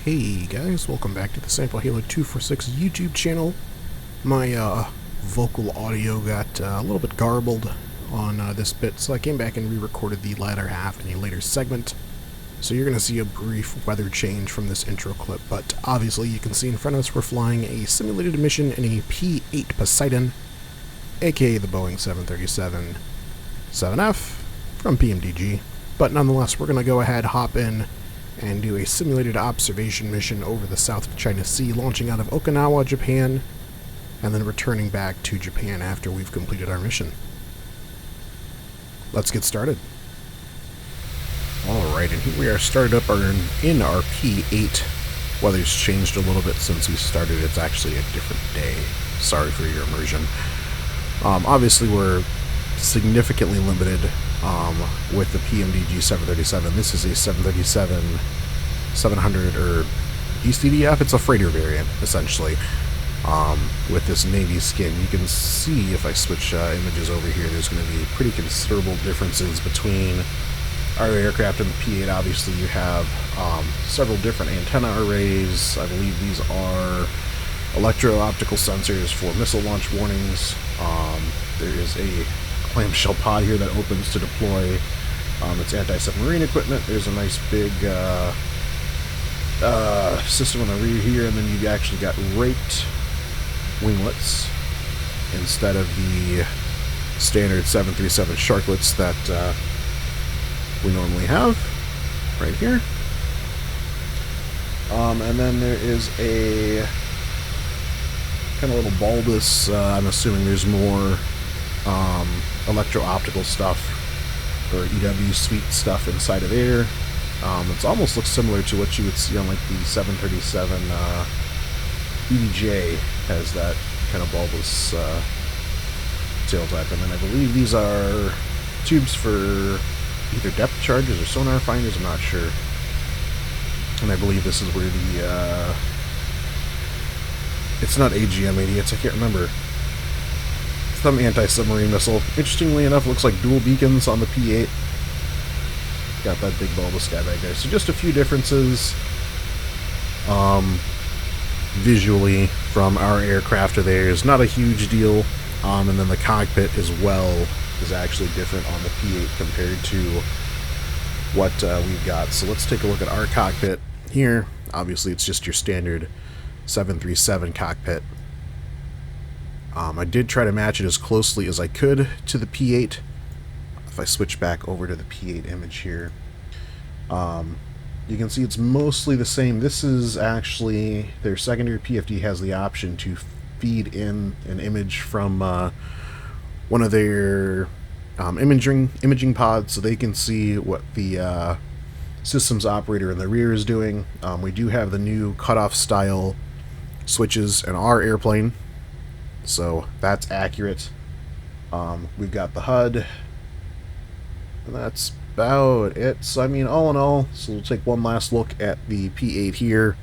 Hey guys, welcome back to the Sample Halo 246 YouTube channel. My vocal audio got a little bit garbled on this bit, so I came back and re-recorded the latter half in a later segment. So you're going to see a brief weather change from this intro clip, but obviously you can see in front of us we're flying a simulated mission in a P-8 Poseidon, aka the Boeing 737-7F from PMDG. But nonetheless, we're going to go ahead, hop in, and do a simulated observation mission over the South China Sea, launching out of Okinawa, Japan, and then returning back to Japan after we've completed our mission. Let's get started. Alright, and here we are started up in our P-8. Weather's changed a little bit since we started. It's actually a different day. Sorry for your immersion. Obviously, we're significantly limited with the PMDG 737. This is a 737-700 or ECDF. It's a freighter variant, essentially, with this navy skin. You can see, if I switch images over here, there's going to be pretty considerable differences between our aircraft and the P-8. Obviously, you have several different antenna arrays. I believe these are electro-optical sensors for missile launch warnings. There is a clamshell pod here that opens to deploy its anti-submarine equipment. There's a nice big system on the rear here, and then you've actually got raked winglets instead of the standard 737 sharklets that we normally have right here. And then there is a kind of little bulbous, I'm assuming there's more electro-optical stuff or EW suite stuff inside of there. It almost looks similar to what you would see on like the 737 EDJ, has that kind of bulbous tail type. And then I believe these are tubes for either depth charges or sonar finders, I'm not sure. And I believe this is where the it's not AGM idiots, I can't remember. Some anti-submarine missile. Interestingly enough, looks like dual beacons on the P-8. Got that big bulbous guy back there. So just a few differences visually from our aircraft to theirs. Not a huge deal. And then the cockpit as well is actually different on the P-8 compared to what we've got. So let's take a look at our cockpit here. Obviously, it's just your standard 737 cockpit. I did try to match it as closely as I could to the P-8. If I switch back over to the P-8 image here, you can see it's mostly the same. This is actually their secondary PFD has the option to feed in an image from one of their imaging pods, so they can see what the systems operator in the rear is doing. We do have the new cutoff style switches in our airplane, so that's accurate. We've got the HUD, and that's about it. So I mean, all in all, so we'll take one last look at the P-8 here,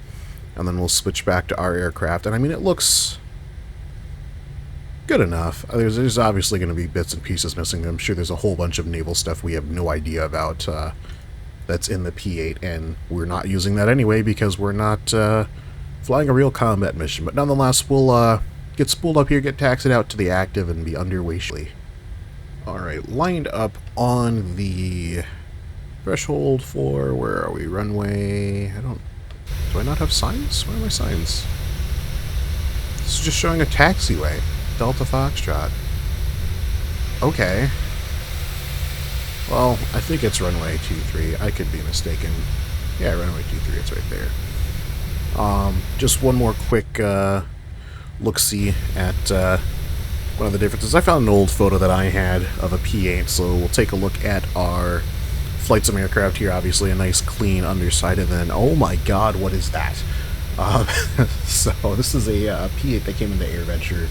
and then we'll switch back to our aircraft. And I mean, it looks good enough. There's obviously going to be bits and pieces missing. I'm sure there's a whole bunch of naval stuff we have no idea about that's in the P-8, and we're not using that anyway because we're not flying a real combat mission. But nonetheless, we'll get spooled up here, get taxied out to the active, and be underway shortly. Alright, lined up on the threshold for, where are we, runway, do I not have signs? Where are my signs? This is just showing a taxiway. Delta Foxtrot. Okay. Well, I think it's runway 23. I could be mistaken. Yeah, runway 23, it's right there. Just one more quick look-see at one of the differences. I found an old photo that I had of a P-8, so we'll take a look at our flight sim aircraft here. Obviously a nice clean underside, and then, oh my god, what is that? So this is a P-8 that came into AirVenture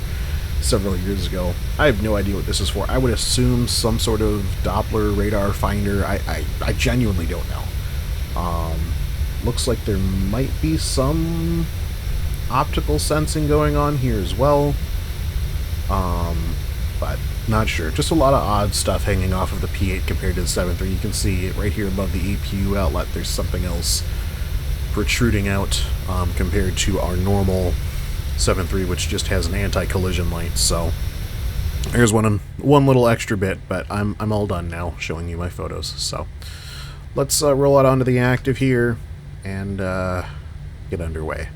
several years ago. I have no idea what this is for. I would assume some sort of Doppler radar finder. I genuinely don't know. Looks like there might be some optical sensing going on here as well, but not sure. Just a lot of odd stuff hanging off of the P-8 compared to the 7.3. You can see right here above the APU outlet there's something else protruding out compared to our normal 7.3, which just has an anti-collision light. So there's one little extra bit, but I'm all done now showing you my photos. So let's roll out onto the active here and get underway.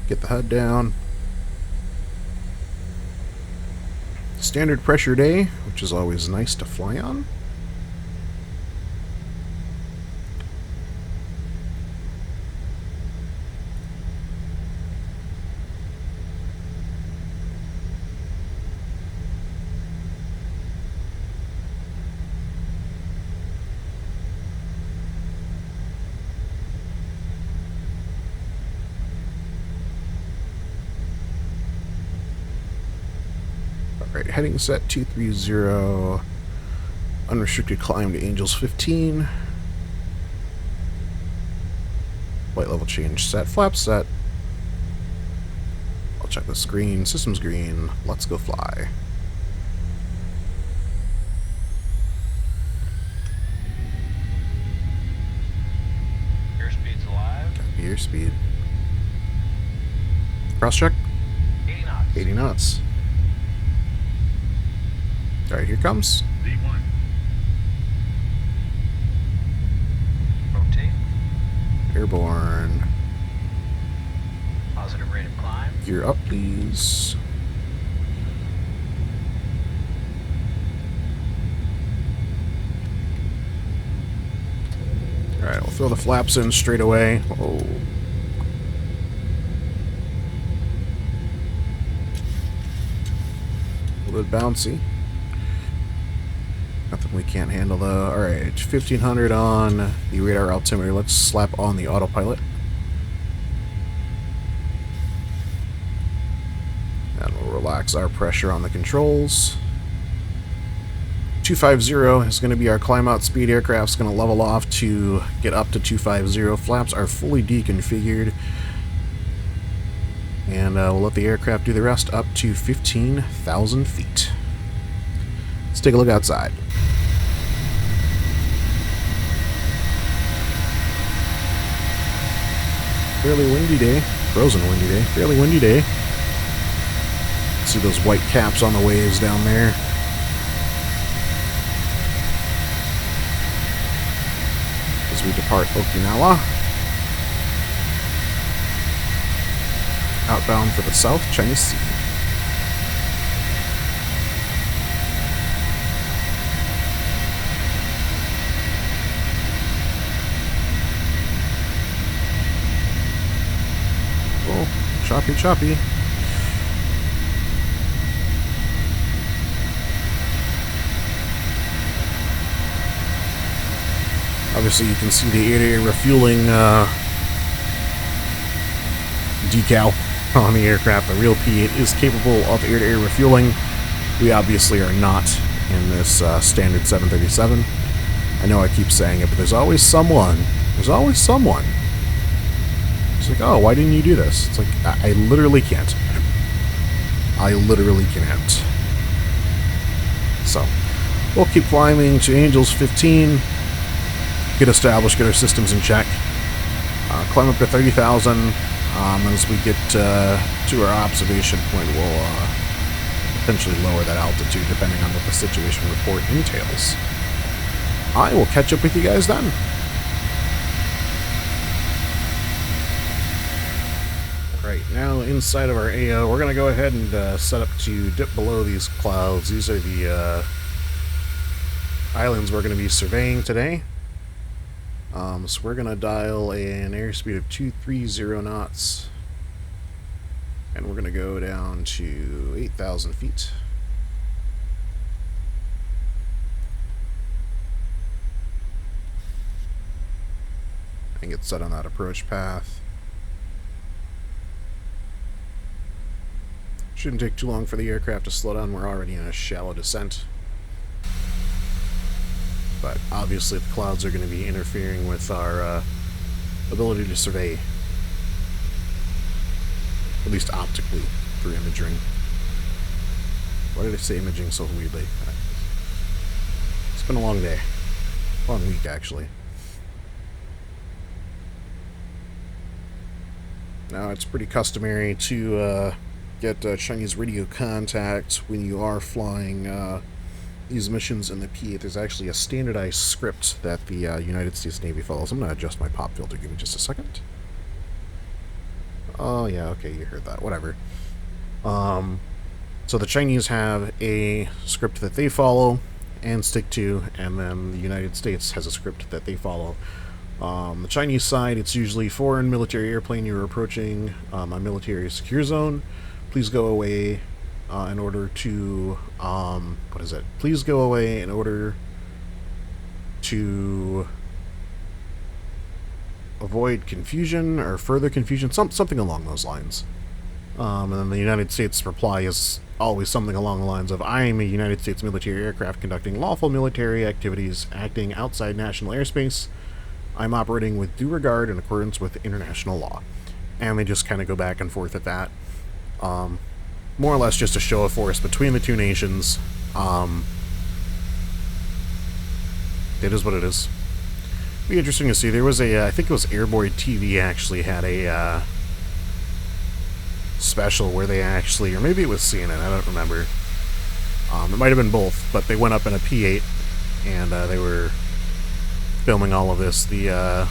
Get the HUD down. Standard pressure day, which is always nice to fly on. Alright, heading set 230. Unrestricted climb to Angels 15. Flight level change set. Flap set. I'll check the screen. Systems green. Let's go fly. Airspeed's alive. Copy airspeed. Cross check. 80 knots. 80 knots. Alright, here comes. V1. Rotate. Airborne. Positive rate of climb. Gear up, please. Alright, we'll throw the flaps in straight away. Oh. A little bit bouncy. Nothing we can't handle though. Alright, 1500 on the radar altimeter. Let's slap on the autopilot. And we'll relax our pressure on the controls. 250 is going to be our climb out speed. Aircraft's going to level off to get up to 250. Flaps are fully deconfigured. And we'll let the aircraft do the rest up to 15,000 feet. Let's take a look outside. Fairly windy day. Frozen windy day. Fairly windy day. See those white caps on the waves down there. As we depart Okinawa. Outbound for the South China Sea. Oh, choppy, choppy. Obviously, you can see the air-to-air refueling decal on the aircraft. The real P-8 is capable of air-to-air refueling. We obviously are not in this standard 737. I know I keep saying it, but there's always someone. There's always someone. It's like, oh, why didn't you do this? It's like, I literally can't. I literally can't. So, we'll keep climbing to Angels 15. Get established, get our systems in check. Climb up to 30,000. As we get to our observation point, we'll potentially lower that altitude depending on what the situation report entails. I will catch up with you guys then. Right, now inside of our AO, we're going to go ahead and set up to dip below these clouds. These are the islands we're going to be surveying today. So we're going to dial an airspeed of 230 knots. And we're going to go down to 8,000 feet. And get set on that approach path. Shouldn't take too long for the aircraft to slow down. We're already in a shallow descent. But obviously the clouds are going to be interfering with our ability to survey, at least optically, through imaging. Why did I say imaging so weirdly? It's been a long day. Long week, actually. Now, it's pretty customary to get Chinese radio contact when you are flying these missions in the P-8. There's actually a standardized script that the United States Navy follows. I'm going to adjust my pop filter. Give me just a second. Oh, yeah, okay, you heard that. Whatever. So the Chinese have a script that they follow and stick to, and then the United States has a script that they follow. The Chinese side, it's usually foreign military airplane. You're approaching a military secure zone. Please go away in order to... what is it? Please go away in order to avoid confusion or further confusion. Something along those lines. And then the United States reply is always something along the lines of, I am a United States military aircraft conducting lawful military activities acting outside national airspace. I'm operating with due regard in accordance with international law. And they just kind of go back and forth at that. More or less just a show of force between the two nations. It is what it is. Be interesting to see. There was a, I think it was Airborne TV actually had a special where they actually, or maybe it was CNN, I don't remember. It might have been both, but they went up in a P-8 and they were filming all of this. This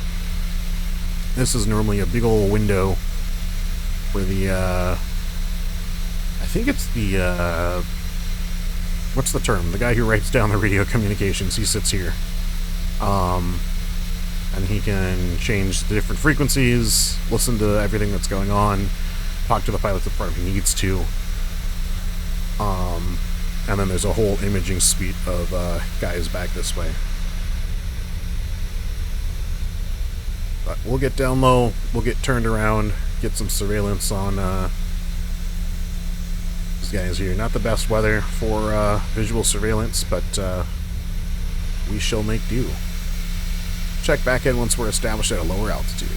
is normally a big old window where the I think it's the what's the term? The guy who writes down the radio communications. He sits here, and he can change the different frequencies, listen to everything that's going on, talk to the pilots if part of he needs to. And then there's a whole imaging suite of guys back this way. But we'll get down low, we'll get turned around, get some surveillance on these guys here. Not the best weather for visual surveillance, but we shall make do. Check back in once we're established at a lower altitude.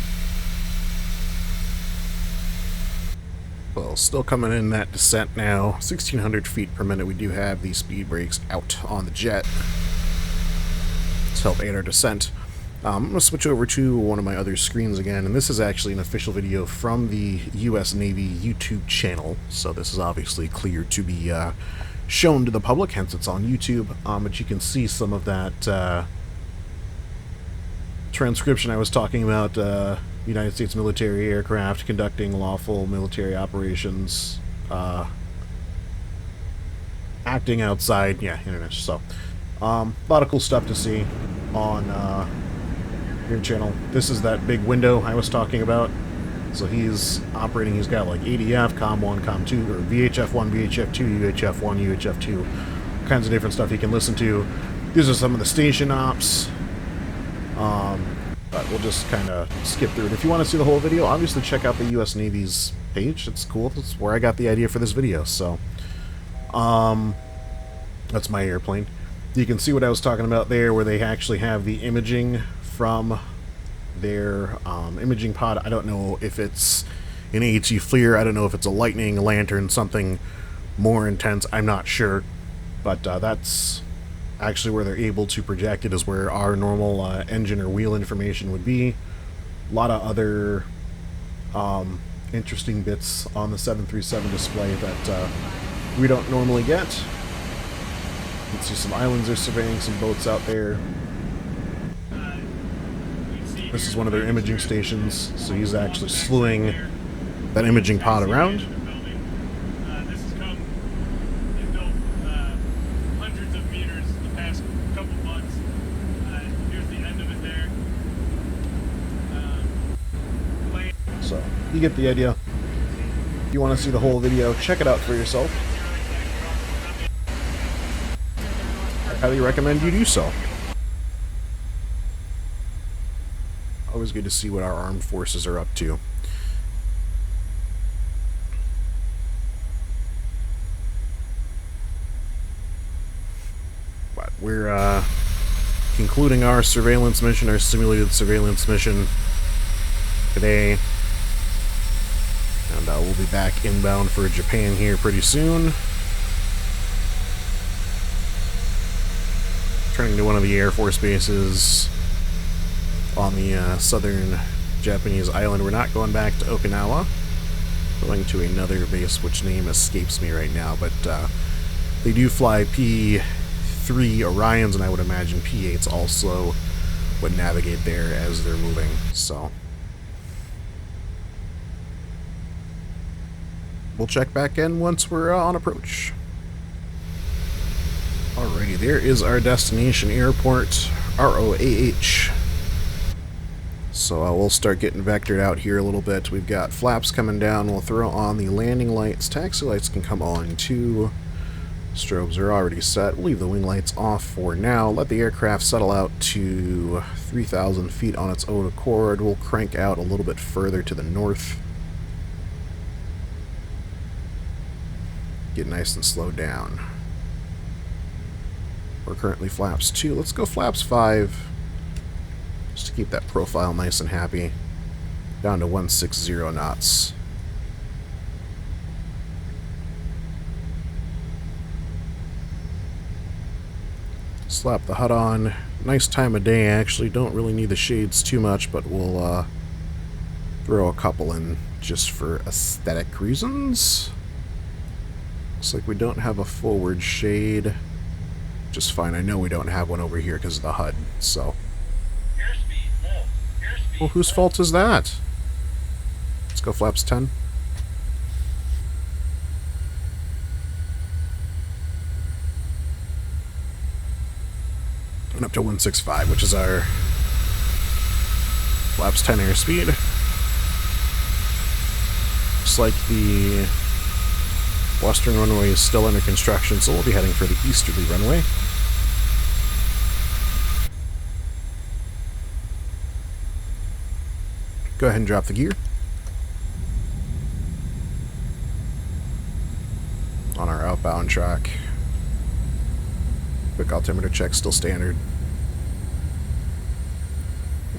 Well, still coming in that descent now. 1,600 feet per minute. We do have the speed brakes out on the jet to help aid our descent. I'm going to switch over to one of my other screens again, and this is actually an official video from the U.S. Navy YouTube channel, so this is obviously clear to be shown to the public, hence it's on YouTube, but you can see some of that transcription I was talking about. United States military aircraft conducting lawful military operations, acting outside, yeah, international. So, a lot of cool stuff to see on your channel. This is that big window I was talking about. So he's operating, he's got like ADF, COM1, COM2, or VHF1, VHF2, UHF1, UHF2, all kinds of different stuff you can listen to. These are some of the station ops. But we'll just kind of skip through it. If you want to see the whole video, obviously check out the U.S. Navy's page. It's cool. That's where I got the idea for this video. So, that's my airplane. You can see what I was talking about there, where they actually have the imaging from their imaging pod. I don't know if it's an AT FLIR. I don't know if it's a lightning, a lantern, something more intense. I'm not sure. But that's actually where they're able to project it, is where our normal engine or wheel information would be. A lot of other interesting bits on the 737 display that we don't normally get. You can see some islands are surveying, some boats out there. This is one of their imaging stations, so he's actually slewing that imaging pod around. So, you get the idea. If you want to see the whole video, check it out for yourself. I highly recommend you do so. Always good to see what our armed forces are up to. But we're concluding our surveillance mission, our simulated surveillance mission today. And we'll be back inbound for Japan here pretty soon. returning to one of the Air Force bases on the southern Japanese island. We're not going back to Okinawa. Going to another base, which name escapes me right now, but they do fly P-3 Orions, and I would imagine P-8s also would navigate there as they're moving, so we'll check back in once we're on approach. Alrighty, there is our destination airport, ROAH. So we'll start getting vectored out here a little bit. We've got flaps coming down. We'll throw on the landing lights. Taxi lights can come on too. Strobes are already set. We'll leave the wing lights off for now. Let the aircraft settle out to 3,000 feet on its own accord. We'll crank out a little bit further to the north. Get nice and slowed down. We're currently flaps 2. Let's go flaps 5. Just to keep that profile nice and happy. Down to 160 knots. Slap the HUD on. Nice time of day, actually. Don't really need the shades too much, but we'll throw a couple in just for aesthetic reasons. Looks like we don't have a forward shade. Just fine. I know we don't have one over here because of the HUD, so. Well, whose fault is that? Let's go flaps 10. And up to 165, which is our flaps 10 airspeed. Looks like the western runway is still under construction, so we'll be heading for the easterly runway. Go ahead and drop the gear. On our outbound track. Quick altimeter check, still standard.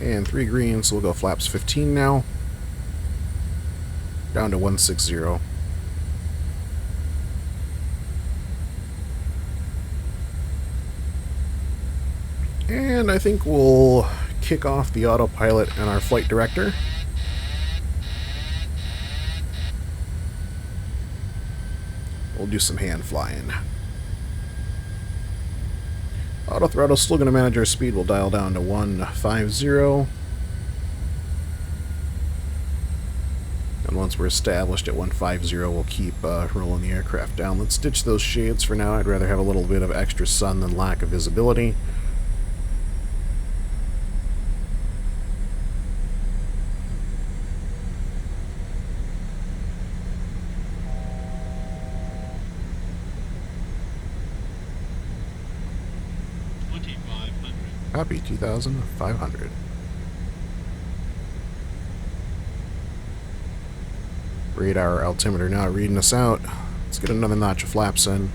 And 3 green, so we'll go flaps 15 now. Down to 160. And I think we'll kick off the autopilot and our flight director. We'll do some hand flying. Auto throttle's still going to manage our speed. We'll dial down to 150. And once we're established at 150, we'll keep rolling the aircraft down. Let's ditch those shades for now. I'd rather have a little bit of extra sun than lack of visibility. Copy, 2,500. Radar altimeter now reading us out. Let's get another notch of flaps in.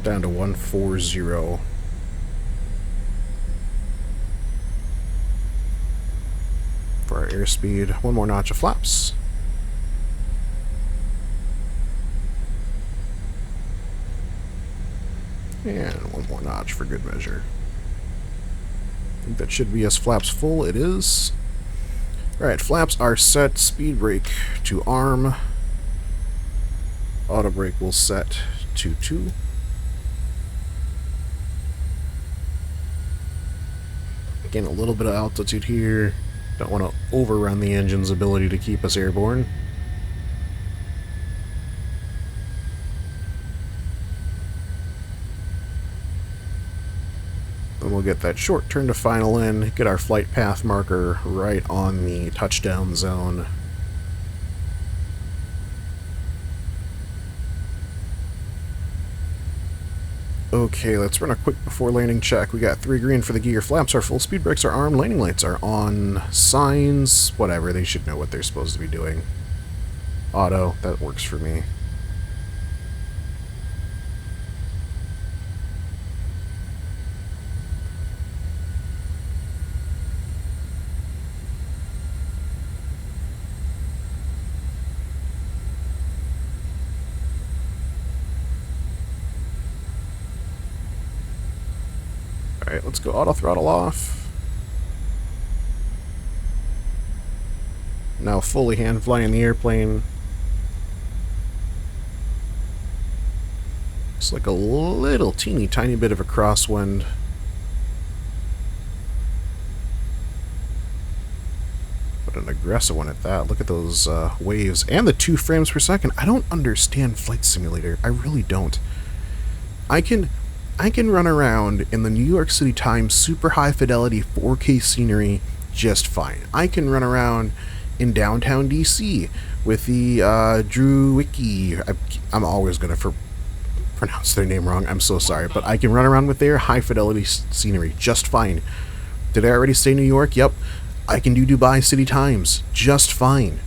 Down to 140. For our airspeed, one more notch of flaps. And one more notch for good measure. I think that should be us flaps full. It is. Alright, flaps are set. Speed brake to arm. Auto brake will set to 2. Gain a little bit of altitude here. Don't want to overrun the engine's ability to keep us airborne. Then we'll get that short turn to final in, get our flight path marker right on the touchdown zone. Okay, let's run a quick before landing check. We got 3 green for the gear. Flaps are full, speed brakes are armed, landing lights are on, signs, whatever, they should know what they're supposed to be doing. Auto, that works for me. Alright, let's go auto throttle off. Now fully hand flying the airplane. It's like a little teeny tiny bit of a crosswind. But an aggressive one at that. Look at those waves. And the 2 frames per second. I don't understand Flight Simulator. I really don't. I can run around in the New York City Times super high fidelity 4K scenery just fine. I can run around in downtown DC with the Drew Wiki. I'm always going to pronounce their name wrong. I'm so sorry. But I can run around with their high fidelity scenery just fine. Did I already say New York? Yep. I can do Dubai City Times just fine.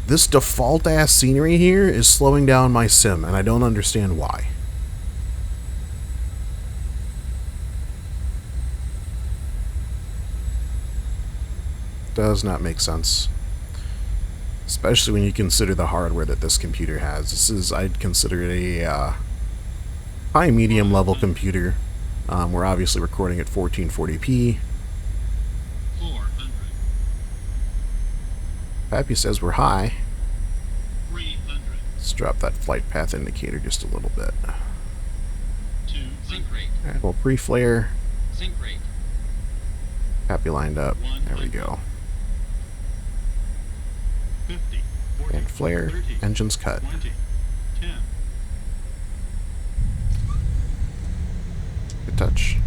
This default ass scenery here is slowing down my sim, and I don't understand why. Does not make sense. Especially when you consider the hardware that this computer has. This is, I'd consider it a high medium level computer. We're obviously recording at 1440p. 400. Pappy says we're high. 300. Let's drop that flight path indicator just a little bit. 2 sync rate. Alright, we'll pre-flare. Sync rate. Pappy lined up. There we go. 50. 40. And flare. 30. Engines cut. 20. 10. Good touch.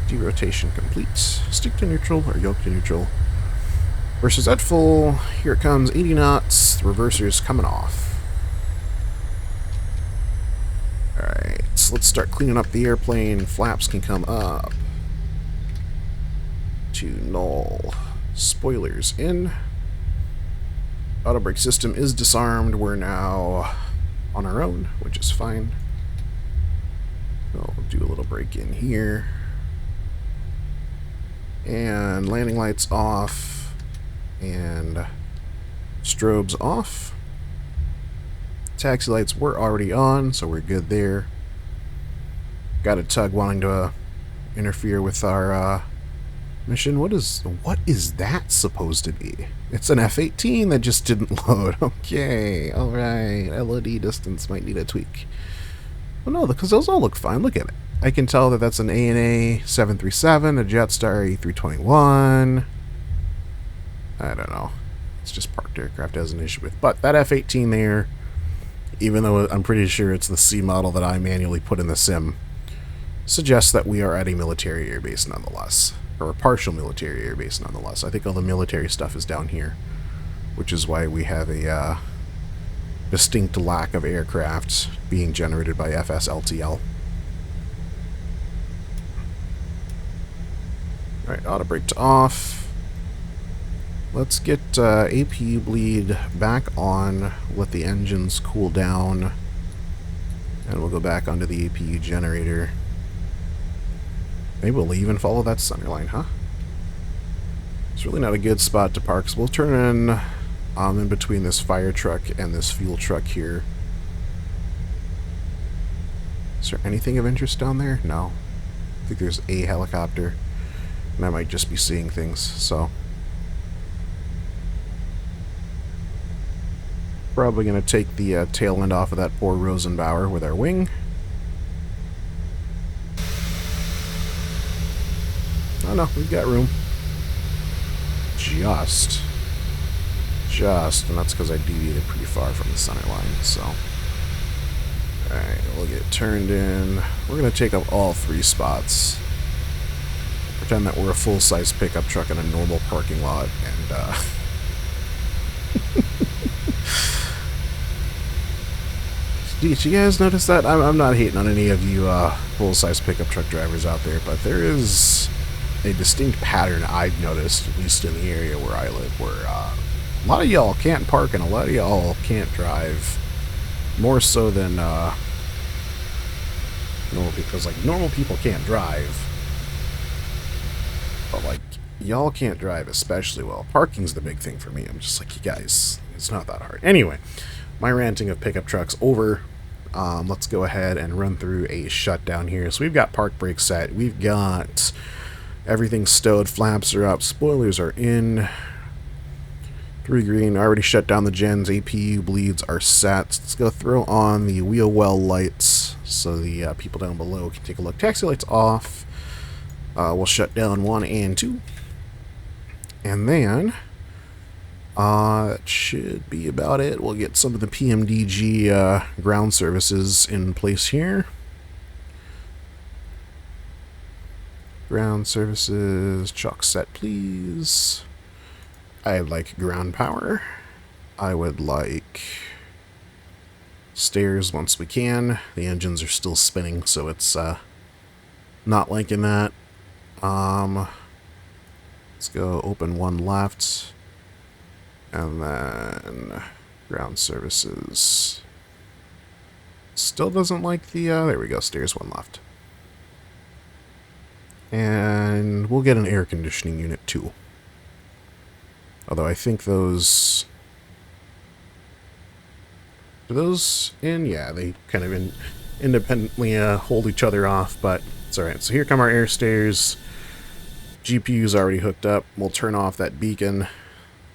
Derotation complete. Stick to neutral or yoke to neutral. Versus at full. Here it comes. 80 knots. The reverser's coming off. Alright, so let's start cleaning up the airplane. Flaps can come up. To null. Spoilers in. Auto brake system is disarmed. We're now on our own, which is fine. We'll do a little break in here. And landing lights off. And strobes off. Taxi lights were already on, so we're good there. Got a tug wanting to interfere with our mission. What is that supposed to be? It's an F-18 that just didn't load. Okay, alright. LOD distance might need a tweak. Well, no, because those all look fine. Look at it. I can tell that that's an ANA 737, a Jetstar A321. I don't know. It's just parked aircraft has an issue with. But that F-18 there, even though I'm pretty sure it's the C model that I manually put in the sim, suggests that we are at a military airbase nonetheless. Or a partial military airbase nonetheless. I think all the military stuff is down here, which is why we have a distinct lack of aircraft being generated by FS-LTL. Alright, auto brake to off. Let's get APU bleed back on, let the engines cool down, and we'll go back onto the APU generator. Maybe we'll even follow that center line, huh? It's really not a good spot to park, so we'll turn in between this fire truck and this fuel truck here. Is there anything of interest down there? No. I think there's a helicopter, and I might just be seeing things, so. Probably going to take the tail end off of that poor Rosenbauer with our wing. Oh no, we've got room. Just. And that's because I deviated pretty far from the center line, so. Alright, we'll get turned in. We're going to take up all 3 spots. Pretend that we're a full-size pickup truck in a normal parking lot, and, Did you guys notice that? I'm not hating on any of you full-size pickup truck drivers out there, but there is a distinct pattern I've noticed, at least in the area where I live, where a lot of y'all can't park and a lot of y'all can't drive. More so than normal people, because like normal people can't drive, but like y'all can't drive especially well. Parking's the big thing for me. I'm just like, you guys, it's not that hard. Anyway, my ranting of pickup trucks over. Let's go ahead and run through a shutdown here. So we've got park brakes set. We've got everything stowed. Flaps are up. Spoilers are in. 3 green. Already shut down the gens. APU bleeds are set. Let's go throw on the wheel well lights so the people down below can take a look. Taxi lights off. We'll shut down 1 and 2. And then that should be about it. We'll get some of the PMDG ground services in place here. Ground services, chalk set, please. I'd like ground power. I would like stairs once we can. The engines are still spinning, so it's not liking that. Let's go open 1 left. And then ground services. Still doesn't like the, there we go, stairs 1 left. And we'll get an air conditioning unit too. Although I think those... Are those in? Yeah, they kind of independently hold each other off, but it's alright. So here come our air stairs. GPU's already hooked up. We'll turn off that beacon,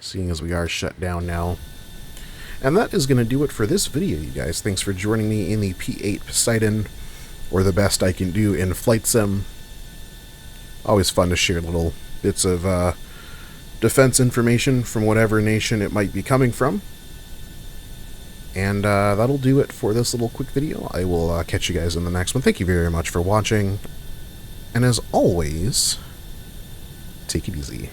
seeing as we are shut down now. And that is going to do it for this video, you guys. Thanks for joining me in the P-8 Poseidon, or the best I can do in Flight Sim. Always fun to share little bits of defense information from whatever nation it might be coming from. And that'll do it for this little quick video. I will catch you guys in the next one. Thank you very much for watching. And as always, take it easy.